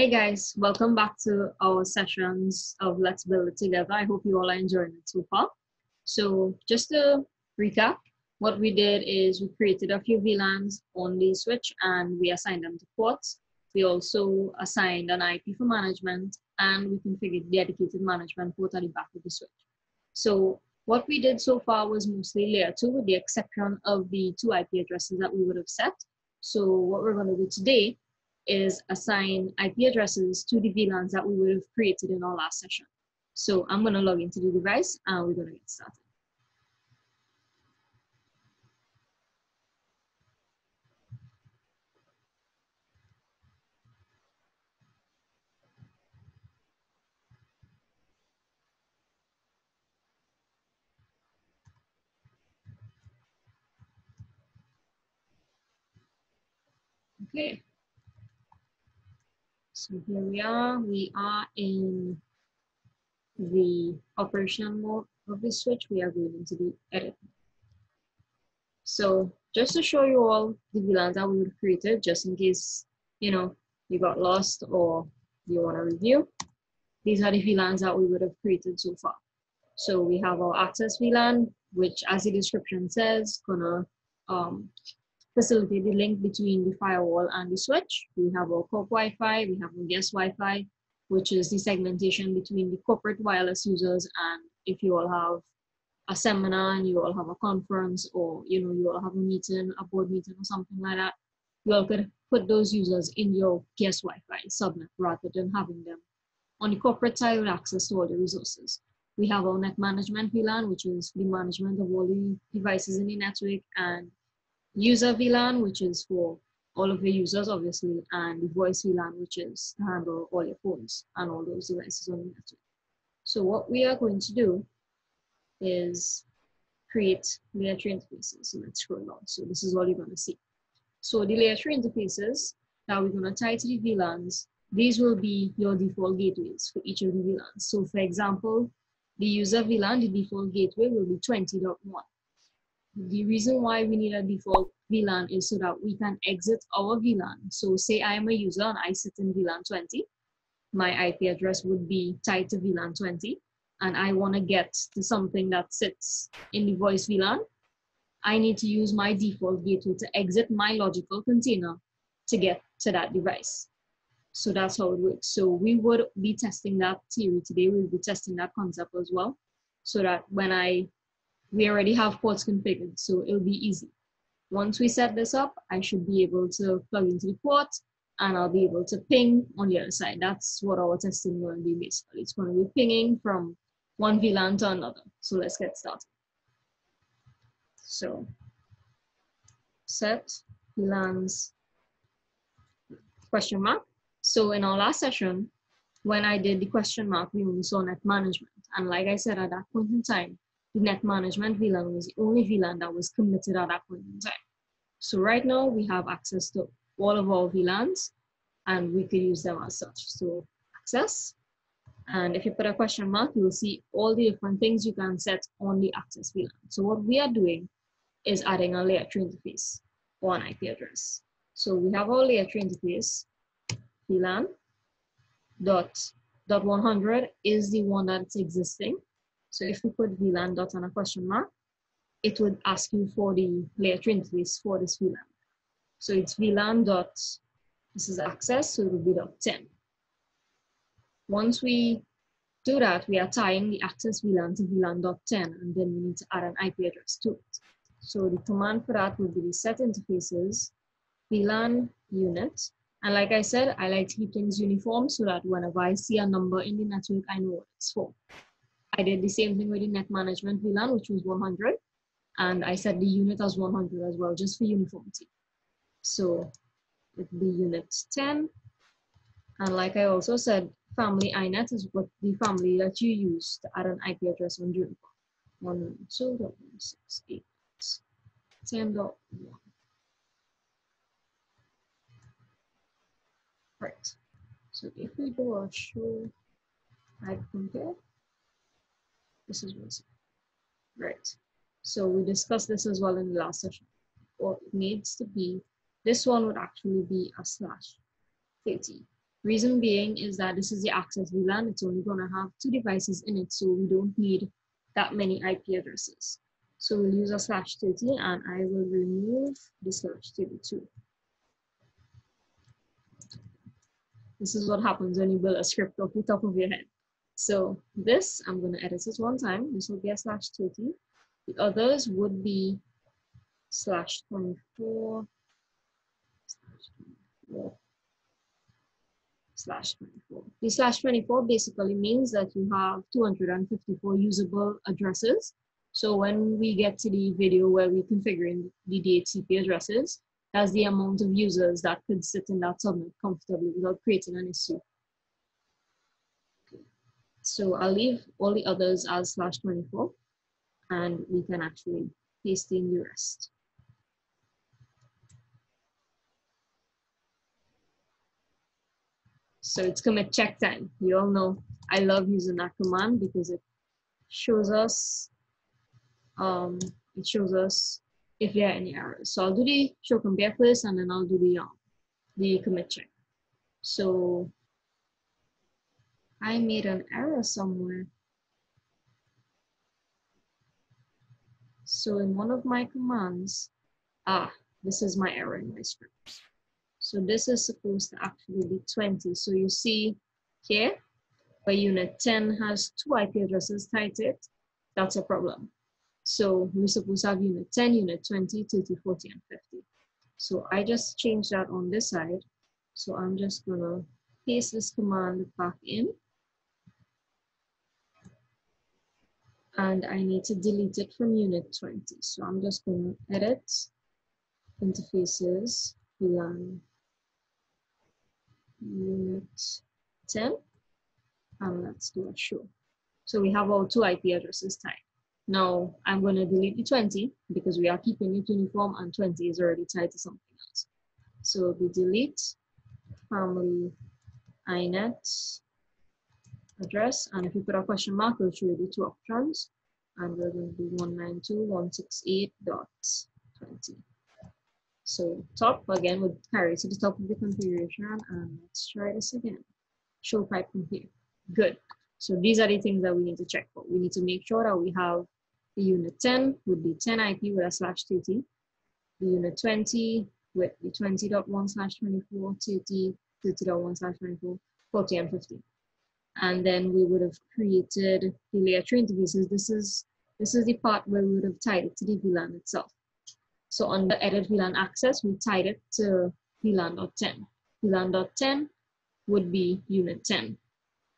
Hey guys, welcome back to our sessions of Let's Build It Together. I hope you all are enjoying it so far. So just to recap, what we did is we created a few VLANs on the switch and we assigned them to ports. We also assigned an IP for management and we configured dedicated management port at the back of the switch. So what we did so far was mostly layer 2 with the exception of the 2 IP addresses that we would have set. So what we're going to do today is assign IP addresses to the VLANs that we would have created in our last session. So I'm going to log into the device and we're going to get started. Okay. So here we are in the operation mode of the switch. We are going into the edit. So just to show you all the VLANs that we would have created, just in case, you got lost or you want to review, these are the VLANs that we would have created so far. So we have our access VLAN, which as the description says, gonna facilitate the link between the firewall and the switch. We have our corp Wi-Fi, we have our guest Wi-Fi, which is the segmentation between the corporate wireless users. And if you all have a seminar and you all have a conference or you all have a meeting, a board meeting or something like that, you all could put those users in your guest Wi-Fi subnet rather than having them on the corporate side with access to all the resources. We have our net management VLAN, which is the management of all the devices in the network, and user VLAN, which is for all of the users, obviously, and the voice VLAN, which is to handle all your phones and all those devices on the network. So what we are going to do is create layer 3 interfaces. So let's scroll down. So this is what you're going to see. So the layer 3 interfaces that we're going to tie to the VLANs, these will be your default gateways for each of the VLANs. So for example, the user VLAN, the default gateway will be 20.1. The reason why we need a default VLAN is so that we can exit our VLAN. So say I am a user and I sit in VLAN 20, my IP address would be tied to VLAN 20, and I want to get to something that sits in the voice VLAN. I need to use my default gateway to exit my logical container to get to that device. So that's how it works. So we would be testing that theory today. We'll be testing that concept as well, so that when we already have ports configured, so it'll be easy. Once we set this up, I should be able to plug into the port and I'll be able to ping on the other side. That's what our testing will be basically. It's going to be pinging from one VLAN to another. So let's get started. So set VLANs question mark. So in our last session, when I did the question mark, we only saw net management. And like I said, at that point in time, the net management VLAN was the only VLAN that was committed at that point in time. So right now we have access to all of our VLANs and we could use them as such. So access, and if you put a question mark, you will see all the different things you can set on the access VLAN. So what we are doing is adding a layer 3 interface or an IP address. So we have our layer 3 interface, VLAN dot 100 is the one that's existing. So if we put VLAN dot and a question mark, it would ask you for the layer 3 interface for this VLAN. So it's VLAN dot, this is access, so it will be dot 10. Once we do that, we are tying the access VLAN to VLAN dot 10, and then we need to add an IP address to it. So the command for that would be the set interfaces, VLAN unit. And like I said, I like to keep things uniform so that whenever I see a number in the network, I know what it's for. I did the same thing with the net management VLAN, which was 100. And I set the unit as 100 as well, just for uniformity. So it would be unit 10. And like I also said, family INET is what the family that you use to add an IP address on Juniper. 192.168.10.1. Right. So if we do a show IP compare, this is what's right. So we discussed this as well in the last session. Or it needs to be, this one would actually be a /30. Reason being is that this is the access VLAN. It's only going to have 2 devices in it, so we don't need that many IP addresses. So we'll use a /30, and I will remove the /32. This is what happens when you build a script off the top of your head. So this, I'm going to edit it one time. This will be a /30. The others would be /24, /24. The /24 basically means that you have 254 usable addresses. So when we get to the video where we're configuring the DHCP addresses, that's the amount of users that could sit in that subnet comfortably without creating an issue. So I'll leave all the others as /24, and we can actually paste in the rest. So it's commit check time. You all know I love using that command because it shows us if there are any errors. So I'll do the show compare first, and then I'll do the commit check. So I made an error somewhere. So in one of my commands, this is my error in my script. So this is supposed to actually be 20. So you see here, where unit 10 has 2 IP addresses tied to it, that's a problem. So we're supposed to have unit 10, unit 20, 30, 40, and 50. So I just changed that on this side. So I'm just gonna paste this command back in. And I need to delete it from unit 20. So I'm just gonna edit interfaces, VLAN, unit 10, and let's do a show. So we have our 2 IP addresses tied. Now I'm going to delete the 20 because we are keeping it uniform, and 20 is already tied to something else. So we delete family inet address, and if you put a question mark, it'll show you the 2 options, and we're going to do 192.168.20. So top again would carry to the top of the configuration, and let's try this again. Show pipe from here. Good. So these are the things that we need to check for. We need to make sure that we have the unit 10 with the 10 IP with a /30, the unit 20 with the 20.1/24, 30, 30.1/24, 40, and 50. And then we would have created the layer 3 interfaces. This is the part where we would have tied it to the VLAN itself. So on the edit VLAN access, we tied it to VLAN.10. VLAN.10 would be unit 10.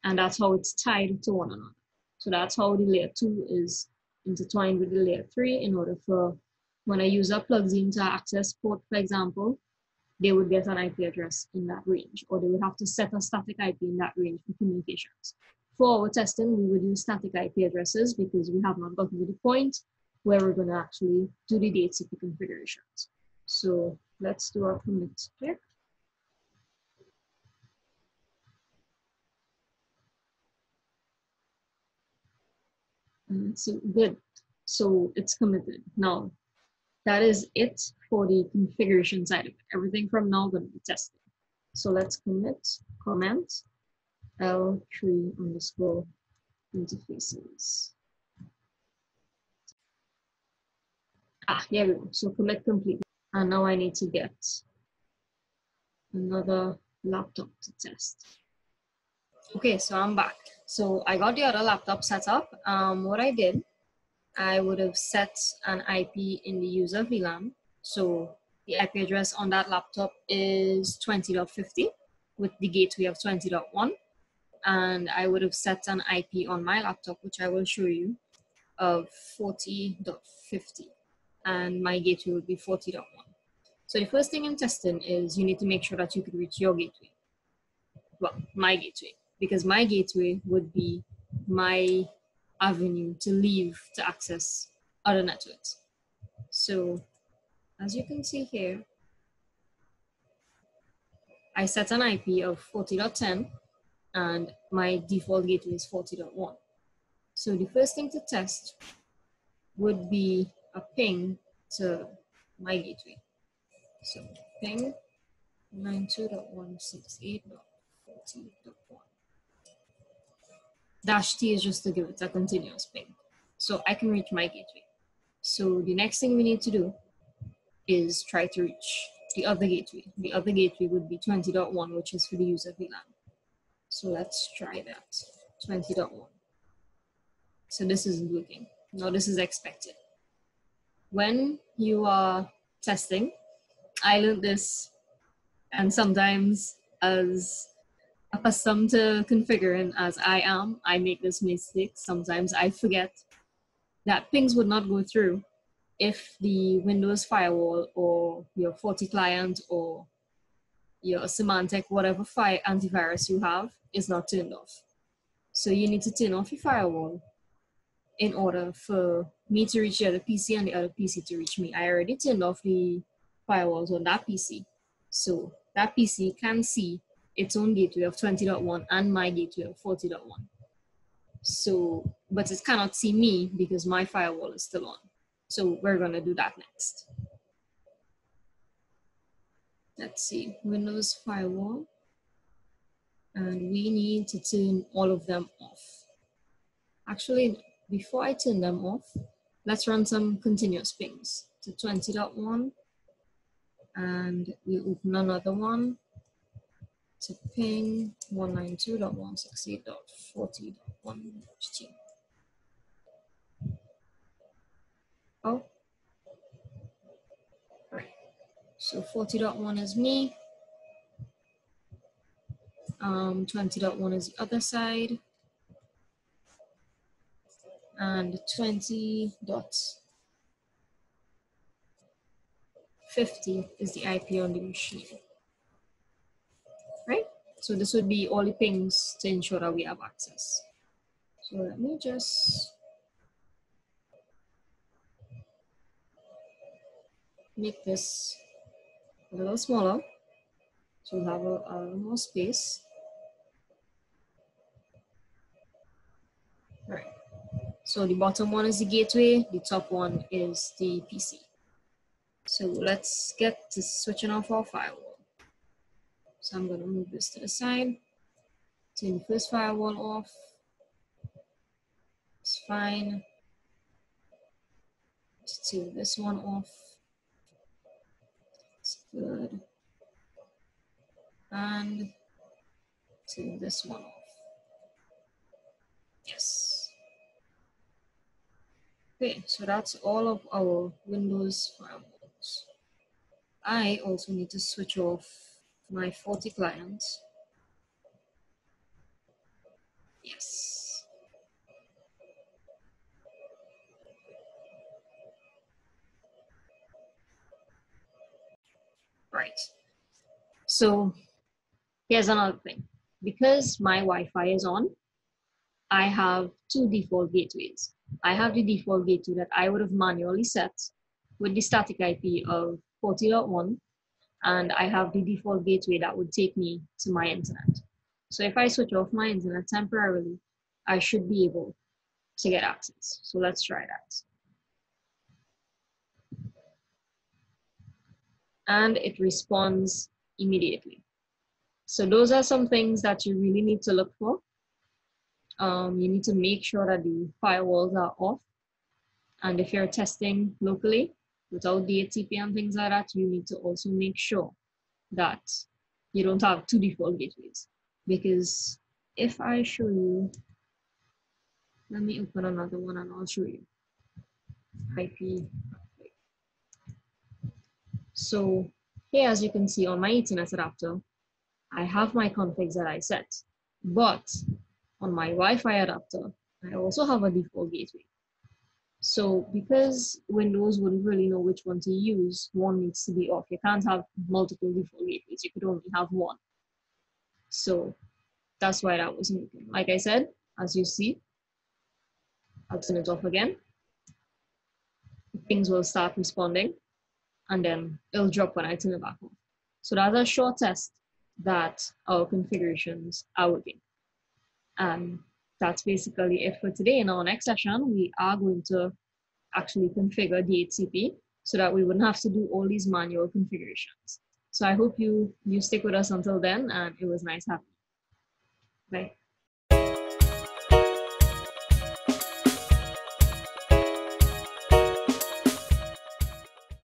And that's how it's tied to one another. So that's how the layer 2 is intertwined with the layer 3 in order for when a user plugs into an access port, for example, they would get an IP address in that range, or they would have to set a static IP in that range for communications. For our testing, we would use static IP addresses because we have not gotten to the point where we're going to actually do the DHCP configurations. So let's do our commit check. So good. So it's committed. Now, that is it for the configuration side of it. Everything from now going to be tested. So let's commit comment L3_interfaces. Here we go. So commit complete. And now I need to get another laptop to test. Okay, so I'm back. So I got the other laptop set up. What I did, I would have set an IP in the user VLAN. So the IP address on that laptop is 20.50 with the gateway of 20.1. And I would have set an IP on my laptop, which I will show you, of 40.50. And my gateway would be 40.1. So the first thing in testing is you need to make sure that you can reach your gateway. Well, my gateway, because my gateway would be my avenue to leave to access other networks. So as you can see here, I set an IP of 40.10 and my default gateway is 40.1. So the first thing to test would be a ping to my gateway. So ping 92.168.40. 40.1. Dash T is just to give it a continuous ping. So I can reach my gateway. So the next thing we need to do is try to reach the other gateway. The other gateway would be 20.1, which is for the user VLAN. So let's try that, 20.1. So this isn't working. No, this is expected. When you are testing, I learned this, and sometimes as accustomed to configuring as I am, I make this mistake. Sometimes I forget that pings would not go through if the Windows firewall or your Forti client or your Symantec, whatever antivirus you have, is not turned off. So you need to turn off your firewall in order for me to reach the other PC and the other PC to reach me. I already turned off the firewalls on that PC. So that PC can see its own gateway of 20.1 and my gateway of 40.1. So, but it cannot see me because my firewall is still on. So we're gonna do that next. Let's see, Windows firewall. And we need to turn all of them off. Actually, before I turn them off, let's run some continuous pings to 20.1. And we open another one to ping 192.168.40.1. Oh, right. So 40.1 is me. 20.1 is the other side. And 20.50 is the IP on the machine. Right? So this would be all the pings to ensure that we have access. So let me just make this a little smaller so we have a little more space. All right. So the bottom one is the gateway, the top one is the PC. So let's get to switching off our firewall. So I'm going to move this to the side. Turn the first firewall off. It's fine. Let's turn this one off. It's good. And turn this one off. Yes. Okay, so that's all of our Windows firewalls. I also need to switch off my Forti clients. Yes. Right. So here's another thing. Because my Wi-Fi is on, I have two default gateways. I have the default gateway that I would have manually set with the static IP of 40.1, and I have the default gateway that would take me to my internet. So if I switch off my internet temporarily, I should be able to get access. So let's try that. And it responds immediately. So those are some things that you really need to look for. You need to make sure that the firewalls are off. And if you're testing locally without DHCP and things like that, you need to also make sure that you don't have two default gateways. Because if I show you, let me open another one and I'll show you IP. So here, as you can see on my Ethernet adapter, I have my configs that I set, but on my Wi-Fi adapter, I also have a default gateway. So because Windows wouldn't really know which one to use, one needs to be off. You can't have multiple default gateways. You could only have one. So that's why that wasn't working. Like I said, as you see, I'll turn it off again. Things will start responding, and then it'll drop when I turn it back on. So that's a short test that our configurations are working. And that's basically it for today. In our next session, we are going to actually configure DHCP so that we wouldn't have to do all these manual configurations. So I hope you stick with us until then, and it was nice having you. Bye.